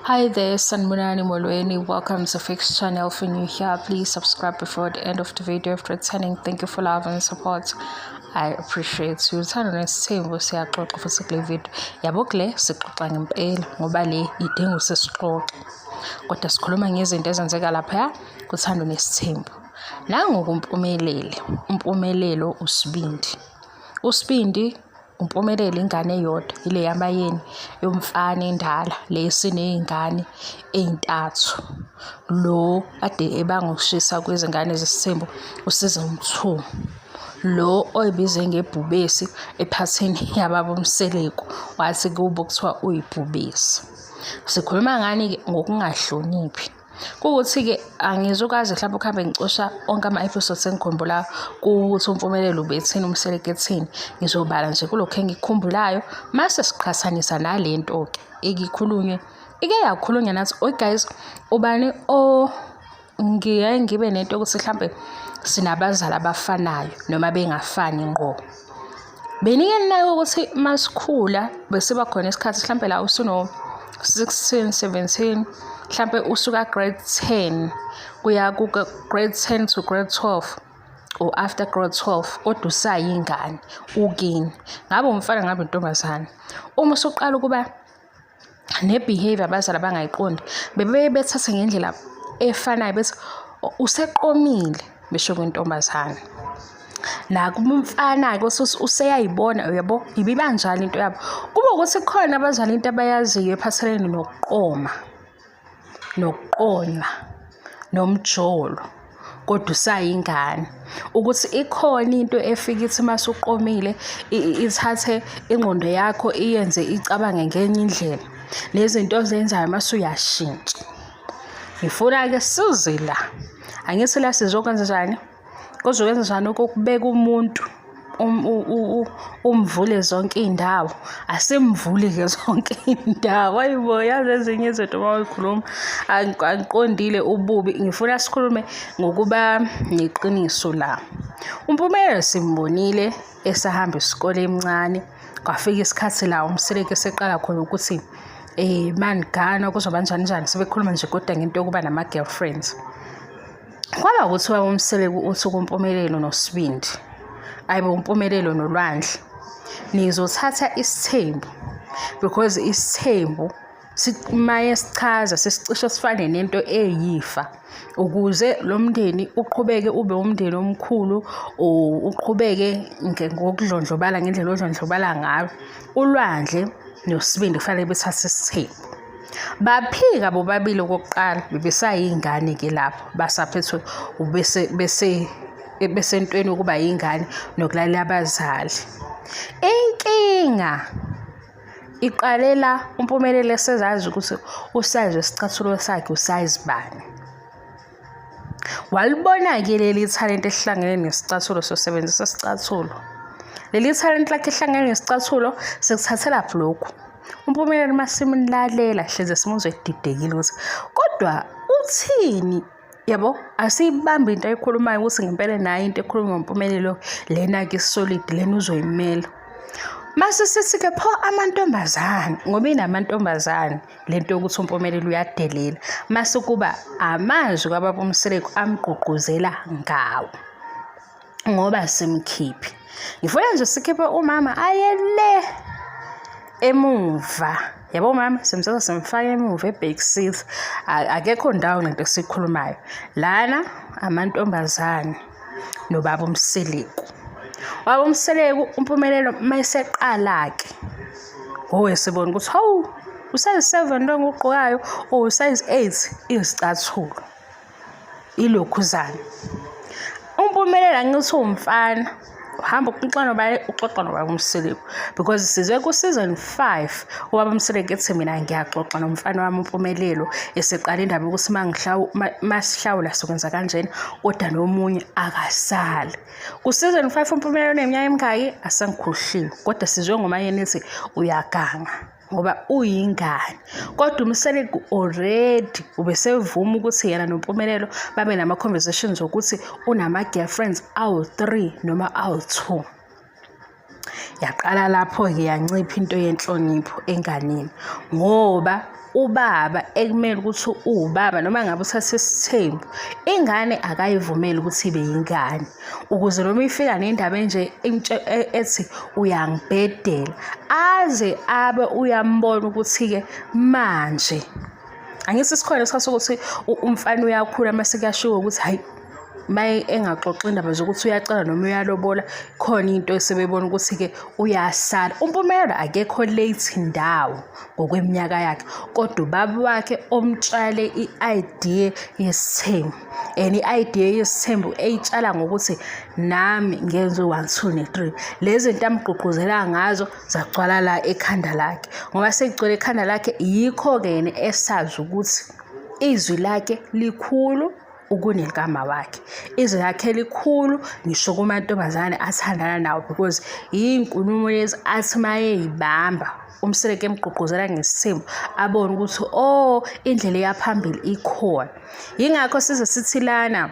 Hi there, Sanmunani Molweni. Welcome to Fix Channel. If you're new here, please subscribe before the end of the video. If returning, thank you for love and support. I appreciate you. Uthando nesithembu siyaxoxa futhi kule video. Yabo kule sixoxa ngempela ngoba le idinga usisixoxe. Kodwa sikhuluma ngezinto ezenzeka lapha kuthando nesithembu. Nangoku umpumelelo usibindi. Usibindi umpumelelo ingane eyodwa ile yamayeni yomfana endala lesineyingane ezintathu. Lo ade ebangokushisa kwezingane zesithembu usiza umthumo. Lo oyibize ngebhubesi ephatheni yababa umseleko wathi kubo kuthiwa uyibhubesi. Sikhuluma ngani ngokungahloniphi. Kuthi ke angizokazi mhlawumbe ukuhambe ngicosha onke ama-episodes engikhumbula ukuthi umpumelelo ubethini umseleko ethini. Ngizobala nje kulokho engikukhumbulayo mase siqhathanisa nalento ke ekikhulunywe yakhulunywa nathi guys ubani ngiye ngibe nento ukuthi mhlawumbe sinabazali abafanayo noma bengafani ngqo. Benike nayo ukuthi masikhula bese bakhona isikhathi mhlawumbe la usuno 16 17 mhlawumbe usuka grade 10 kuya ku grade 10 to grade 12 or after grade 12 kodwa usayingane ukini ngabe umfana ngabe intombazana. Uma usuqala ukuba ne-behavior abazali abangayiqondi bethatha ngendlela efanayo bese useqomile besho kwentombazana. Nakumfana ke useyayibona uyabo ibibanjalo into yabo. Kube ukuthi khona abazali into abayaziyo ephathelene nokuqoma nokuqonywa nomjolo kodwa usayingane ukuthi ikhona into efika ithi masuqomile ithathe ingqondo yakho iyenze icabange ngenye indlela nezinto ozenzayo masuyashintsha. Ngifuna ke sizila angithi la sizokwenza njani kuzokwenza njani ukubeka umuntu umvule zonke indawo asimvuli ke zonke indawo. Ayibo yazi ezinye izinto mayikhuluma angiqondile ububi. Ngifuna sikhulume ngokuba neqiniso la. Umpumelelo simbonile esahamba isikole emncane kwafika isikhathi la umseleke seqala khona ukuthi manigana kuzoba njani sebekhuluma nje kodwa ngento yokuba nama girlfriends. Kwaba ukuthi umseleke uthi kumpumelelo nosibindi ayibo umpumelelo nolwandle nizothatha isithembu because isithembu maye sichaza sesicishe sifane nento eyifa ukuze lo mndeni uqhubeke ube umndeni omkhulu uqhubeke ngokudlondlobala ngendlela odlondlobala ngayo. Ulwandle nosibindi kufanele bethathe isithembu. Baphika bobabili okokuqala bebesayingane ke lapho basaphethwe besentweni ukuba yingane nokulalela abazali. Inkinga iqalela umpumelelo esezazi ukuthi usayize isicathulo sakhe usayizibani. Walibona ke leli talent ehlangene nesicathulo sosebenzisa isicathulo. Leli talent lakhe ehlangene nesicathulo sekuthathela lokho. Umpumelelo masimlalela hleze simuzwe edidekile ukuthi kodwa uthini yabo asibambe into ayikhulumayo ukuthi ngempela nayo into ekhuluma ngompumelelo lena ke solid lena uzoyimela. Mase sithi ke pho amantombazana ngoba inamantombazana lento yokuthi umpumelelo uyadelela mase kuba amazwi kwababa umseleko amgqugquzela ngawo ngoba simkhiphi. Ngifuna nje sikhiphe umama ayele emuva yabo mama simthatha simfaka emuva eback seat akekho ndawo lento esikhulumayo lana amantombazana nobaba umseleko. Waba umseleko umpumelelo mayiseqala ke sibona ukuthi hawu usize 7 lo ngugqokayo usize 8 izicathulo ilokhuzana. Umpumelelo angithi umfana uhamba uxoxa nobaba umseleko because sizwe ku season 5 ubaba umseleko ethi mina ngiyaxoxa nomfana wami umpumelelo eseqala indaba ukuthi masihlawula sokwenza kanjena kodwa nomunye akasali. Ku season 5 umpumelelo neminyaka emingaki asengikhohliwe kodwa sizwe ngoma yena ethi uyaganga ngoba uyingane kodwa umseleko already ubesevuma ukuthi yena nompumelelo babe nama conversations ukuthi unama girlfriends awu 3 noma awu 2. Yaqala lapho-ke yancipha into yenhlonipho enganeni, ngoba ubaba ekumele ukuthi uwubaba noma ngabe uthathe isithembu, ingane akayivumeli ukuthi ibe yingane, ukuze noma ifika nendaba enje ethi uyangibhedela, aze abe uyambona ukuthi-ke manje angithi sikhona isikhathi sokuthi umfana uyakhula mase kuyashiwo ukuthi hayi maye engaxoxa indaba zokuthi uyacela noma uyalobola, khona into esebebona ukuthi-ke uyasala. uMpumelelo akekho late ndawo ngokweminyaka yakhe, kodwa ubaba wakhe omtshale i-idea yesithembu, and i-idea yesithembu eyitshala ngokuthi nami ngenze 1 2 3. Lezi zinto amgqugquzela ngazo zagcwala la ekhanda lakhe, ngoba sekugcwele ekhanda lakhe, yikho-ke yena esazi ukuthi izwi lakhe likhulu ukunekama wakhe, izwi lakhe likhulu ngisho kumantombazane athandana nawo, because inkulumo lezi athi mayeyibamba umseleke emgqugquzela ngesithembu abone ukuthi indlela eyaphambili ikhona. Yingakho size sithi lana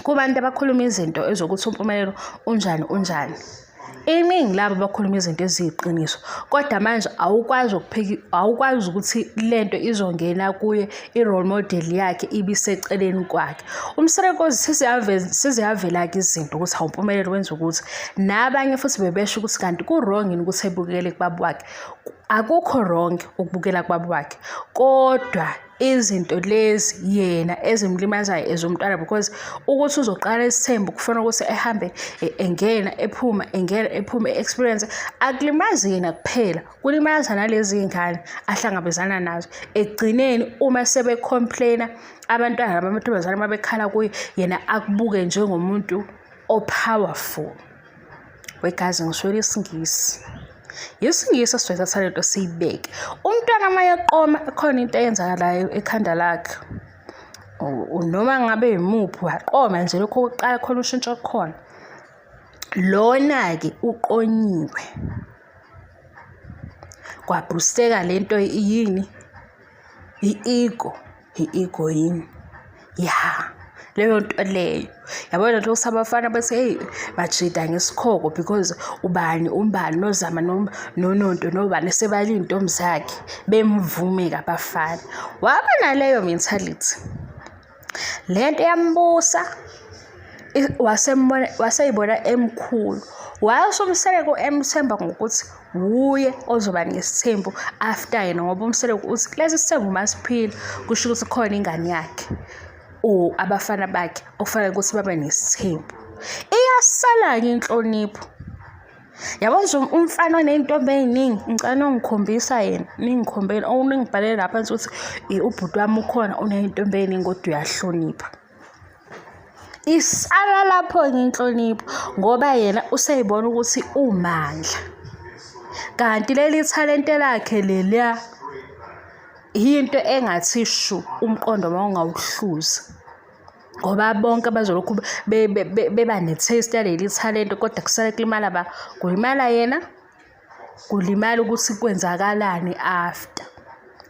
kubantu abakhuluma izinto ezokuthi uMpumelelo unjani, iningi labo bakhuluma izinto eziyiqiniso, kodwa manje awukwazi ukuthi lento izongena kuye i-role model yakhe ibiseceleni kwakhe. Umselekozi siziyavela-ke izinto ukuthi awuMpumelelo wenza ukuthi, nabanye futhi bebesho ukuthi kanti ku-wrong yini ukuthi ebukele kubaba wakhe. Akukho wrong ukubukela kubaba wakhe, kodwa izinto lezi yena ezimlimazayo ezomntwana, because ukuthi uzoqala isithembu kufanele ukuthi ehambe engena ephuma experience, akulimazi yena kuphela, kulimaza nalezi ingane ahlangabezana nazo. Ekugcineni uma sebe-complaina abantwana nabamantombazane mabekhala kuye, yena akubuke njengomuntu o-powerful. Wegazi ngiswele isingisi sithatha lento siyibeke. Umntwana mayeqoma khona into eyenzakalayo ekhanda lakhe, noma ngabe yimuphi waqoma nje, lokho okokuqala khona ushintsho khona. Lona-ke uqonyiwe, kwabhusteka lento yini, i-ego yini, leyo nto leyo. Yabona nje ukuthi abafana bethi hey bajida ngesikhoko because ubani umbani nozama nononto nobani sebali intombi zakhe bemvume abafana. Waba naleyo mentality, lento yambusa, waseyibona emkhulu, washo umseleko emthemba ngokuthi wuye ozoba nesithembu after yena, ngoba umseleko uthi lesi sithembu masiphila, kusho ukuthi khona ingane yakhe abafana bakhe okufanele ukuthi babe nesithembu. Iyasala-ke inhlonipho. Yabona nje umfana oney'ntombi ey'ningi, ngicela nongikhombisa yena, ningikhombele ningibhalele lapha ukuthi ubhuti wami ukhona uney'ntombi ey'ningi kodwa uyahlonipha. Isala lapho-ke inhlonipho, ngoba yena useyibona ukuthi umandla, kanti leli thalente lakhe leliya yinto engathi shu umqondo mawungawuhluzi, ngoba bonke bazolokhu beba ne-taste yaleli talente, kodwa kusale kulimala kulimala yena, kulimala ukuthi kwenzakalani after.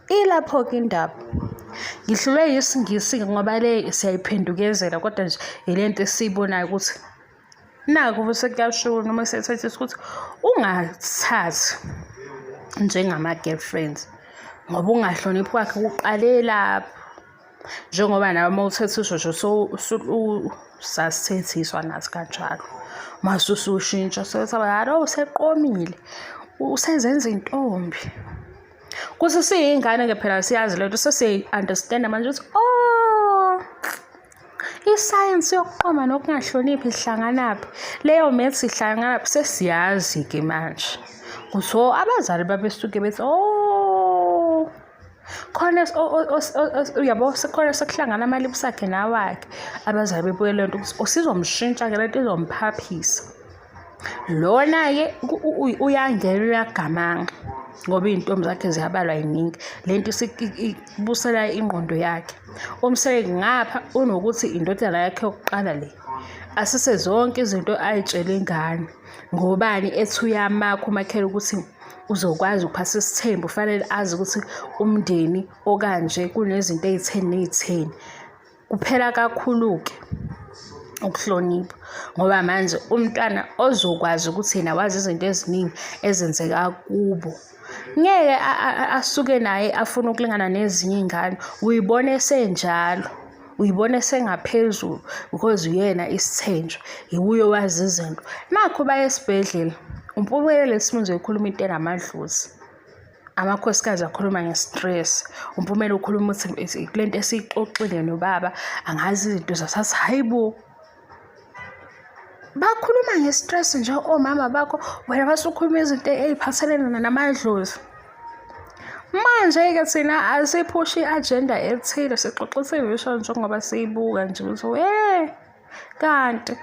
Ilapho-ke indaba. Ngihlulwe yisingisi ngoba le siyayiphendukezela, kodwa nje ilento esiyibonayo ukuthi naku bese kuyashiwo noma sethethe ukuthi ungathathi njengama-girlfriends, ngoba ungahloniphi kwakhe kuqale lapho. Njengoba nawe uma uthethiswa nje sasithethiswa nathi kanjalo, mase usushintsha sethaba useqomile, usezenza intombi. Kuthi siyingane-ke phela siyazi lento, sesiyi-understand manje ukuthi isayensi yokuqoma nokungahloniphi ihlanganaphi, leyo maths ihlanganaphi sesiyazi-ke manje. Kuthi abazali babesuke bethi khona uyabo sekhona sekuhlangana amalips akhe nawakhe, abazali bebuke lento ukuthi usizomshintsha-ke lento izomphaphisa. Lona-ke uyangena uyagamanga ngoba iy'ntombi zakhe ziyabalwa yiningi, lento ibusela ingqondo yakhe. Umseke ngapha unokuthi indodana yakhe yokuqala le asise zonke izinto ayitshele ingane, ngobani ethi uyamakha umakhela ukuthi uzokwazi ukuphatha isithembu, fanele azi ukuthi umndeni okanje kunezinto ey'theni ney'theni. Kuphela kakhulu-ke ukuhlonipha, ngoba manje umntwana ozokwazi ukuthi yena wazi izinto eziningi ezenzeka kubo ngeke asuke naye afuna ukulingana nezinye iy'ngane. Uyibona esenjalo, uyibona esengaphezulu because uyena isithenjwa, iwuyo wazi izinto. Nakho baya esibhedlela, uMpumelelo Simunze ekhuluma into enamadlozi, amakhosikazi akhuluma nge-stress. uMpumelelo ukhuluma ukuthi kule nto esiyixoxile nobaba angazi izinto zasathi hayi bo, bakhuluma nge-stress nje omama bakho, wena basukhuluma izinto ey'phathelene namadlozi. Manje-ke thina asiphushe i-agenda ethile, sixoxisa i-vision njengoba siyibuka nje ukuthi kanti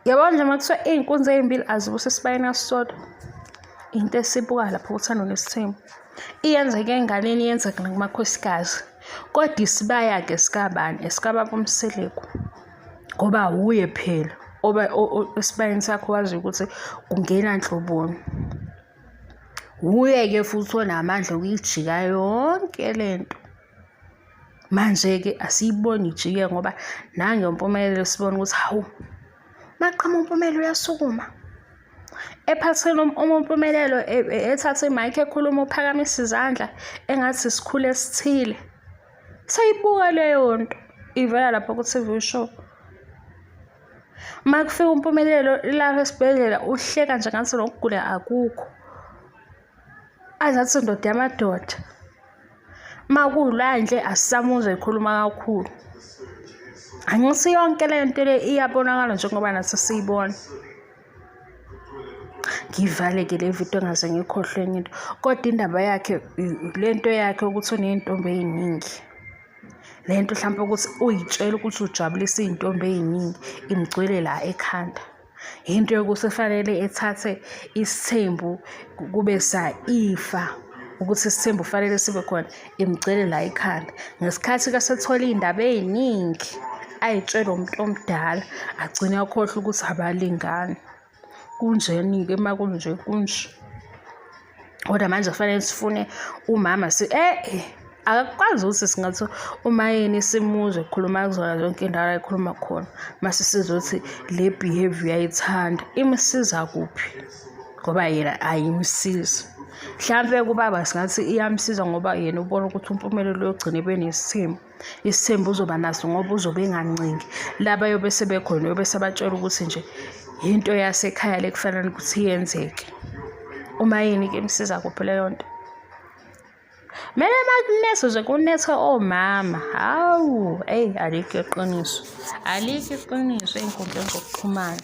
yabona nje uma kuthiwa iy'nkunzi ey'mbili azibusa esibayeni esisodwa, into esibuka lapho kuthando nesithembu iyenzeka enganeni, iyenzeka nakumakhosikazi, kodwa isibaya-ke sikabani? Esikababa uMseleku, ngoba wuye phela esibayeni sakho wazi ukuthi kungena nhloboni. Wuye-ke futhi onamandla okuyijika yonke lento. Manje-ke asiyiboni ijike ngoba nange uMpumelelo sibona ukuthi hawu, maqhamuka uMpumelelo uyasukuma ephathele uMpumelelo ethatha imayikhi ekhuluma uphakamisa izandla engathi isikhulu esithile. Sayibuka leyo nto ivela lapho ku-TV show. Uma kufika uMpumelelo lapha esibhedlela uhleka nje ngathi nokugula akukho, azathi ndoda yamadoda. Uma kuwulandle asisamuzwa ekhuluma kakhulu. Angithi yonke le nto le iyabonakala njengoba nathi siyibona. Ngivale-ke le video ngaze ngikhohlwe enye into, kodwa indaba yakhe le nto yakhe ukuthi uney'ntombi ey'ningi. Le nto mhlawumpe ukuthi uyitshela ukuthi ujabulisa iy'ntombi ey'ningi imgcwele la ekhanda. Into yokuthi fanele ethathe isithembu kube ifa ukuthi isithembu fanele sibe khona imgcwele la ekhanda. Ngesikhathi kasethola iy'ndaba ey'ningi ayitshela umuntu omdala agcine akhohlwa ukuthi abalingani. Kunjeni-ke uma kunje kunje. Kodwa manje kufanele sifune umama akakwazi ukuthi singathi umayeni simuzwe ekhuluma kuzona zonke indawo ayikhuluma khona, mase sizothi le behavior ayithanda imsiza kuphi, ngoba yena ayimsizi. Mhlawumbe kubaba singathi iyamsiza ngoba yena ubona ukuthi uMpumelelo uyogcina benesithembu. Isithembu uzoba naso ngoba uzobe engancingi. Laba yobe sebekhona yobe sebatshela ukuthi nje into yasekhaya le kufanele ukuthi iyenzeke. Umayeni-ke imsiza kuphi leyo nto? Mele makunethe nje kunethe omama. Hawu, alikho iqiniso. Alikho iqiniso ey'nkundleni zokuxhumana.